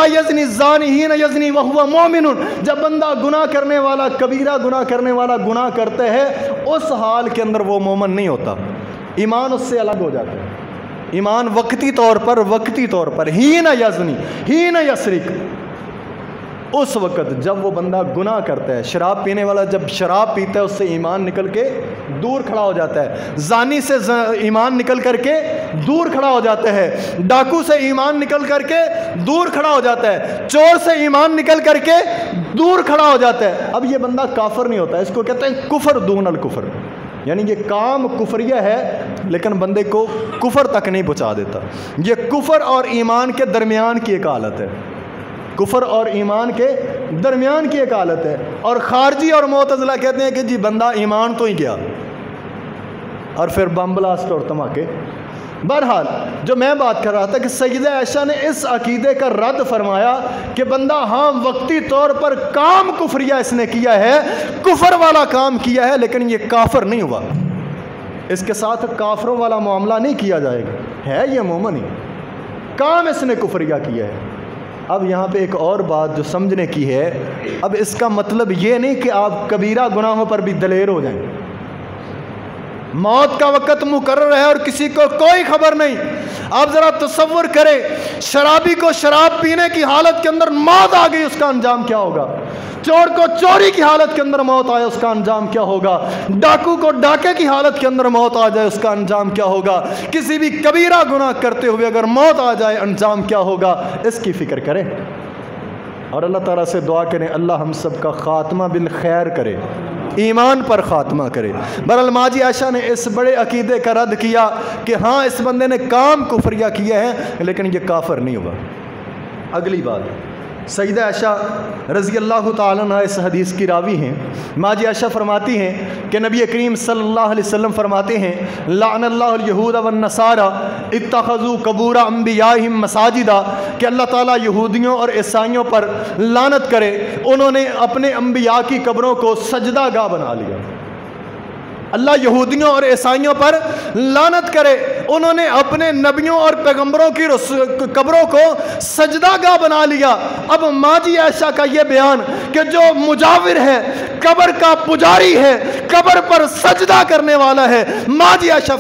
یزنی الزانی حین یزنی وہو مومن، جب بندہ گناہ کرنے والا، کبیرہ گناہ کرنے والا گناہ کرتے ہے، اس حال کے اندر وہ مومن نہیں ہوتا، ایمان اس سے الگ ہو جاتا ہے۔ ایمان وقتی طور پر حین یزنی حین یسرق، اس وقت جب وہ بندہ گناہ کرتا ہے، شراب پینے والا جب شراب پیتا ہے اس سے ایمان نکل کے دور کھڑا ہو جاتا ہے، زانی سے ایمان نکل کر کے دور کھڑا ہو جاتا ہے، ڈاکو سے ایمان نکل کر کے دور کھڑا ہو جاتا ہے، چور سے ایمان نکل کر کے دور کھڑا ہو جاتا ہے۔ اب یہ بندہ کافر نہیں ہوتا، اس کو کہتے ہیں کفر دون الکفر، یعنی یہ کام کفریہ ہے لیکن بندے کو کفر تک نہیں پہنچا دیتا۔ یہ کفر اور ایمان کے درمیان کی ایک حالت ہے، کفر اور ایمان کے درمیان کی ایک حالت ہے۔ اور خارجی اور معتزلہ کہتے ہیں کہ جی بندہ ایمان تو ہی گیا، اور پھر بم بلاسٹ اور دھماکے۔ بہرحال جو میں بات کر رہا تھا کہ سیدہ عائشہ نے اس عقیدے کا رد فرمایا کہ بندہ ہاں وقتی طور پر کام کفریہ اس نے کیا ہے، کفر والا کام کیا ہے، لیکن یہ کافر نہیں ہوا، اس کے ساتھ کافروں والا معاملہ نہیں کیا جائے گا، ہے یہ مومن ہی، کام اس نے کفریہ کیا ہے۔ اب یہاں پہ ایک اور بات جو سمجھنے کی ہے، اب اس کا مطلب یہ نہیں کہ آپ کبیرہ گناہوں پر بھی دلیر ہو جائیں، موت کا وقت مقرر ہے اور کسی کو کوئی خبر نہیں۔ آپ ذرا تصور کریں، شرابی کو شراب پینے کی حالت کے اندر موت آ گئی، اس کا انجام کیا ہوگا؟ چور کو چوری کی حالت کے اندر موت آئے، اس کا انجام کیا ہوگا؟ ڈاکو کو ڈاکے کی حالت کے اندر موت آ جائے، اس کا انجام کیا ہوگا؟ کسی بھی کبیرہ گناہ کرتے ہوئے اگر موت آ جائے، انجام کیا ہوگا؟ اس کی فکر کریں اور اللہ تعالیٰ سے دعا کریں اللہ ہم سب کا خاتمہ بالخیر کرے، ایمان پر خاتمہ کرے۔ بہرحال ماجی عائشہ نے اس بڑے عقیدے کا رد کیا کہ ہاں اس بندے نے کام کفریہ کیا ہے لیکن یہ کافر نہیں ہوا۔ اگلی بات، سیدہ عائشہ رضی اللہ تعالیٰ عنہ اس حدیث کی راوی ہیں۔ ماجی عائشہ فرماتی ہیں کہ نبی کریم صلی اللہ علیہ وسلم فرماتے ہیں لعن اللہ الیہود والنصارى اتخذوا قبور انبیائہم مساجدا، کہ اللہ تعالیٰ یہودیوں اور عیسائیوں پر لعنت کرے، انہوں نے اپنے انبیاء کی قبروں کو سجدہ گاہ بنا لیا۔ اللہ یہودیوں اور عیسائیوں پر لعنت کرے، انہوں نے اپنے نبیوں اور پیغمبروں کی قبروں کو سجدہ گاہ بنا لیا۔ اب ماجی عائشہ کا یہ بیان کہ جو مجاور ہے، قبر کا پجاری ہے، قبر پر سجدہ کرنے والا ہے، ماجی عائشہ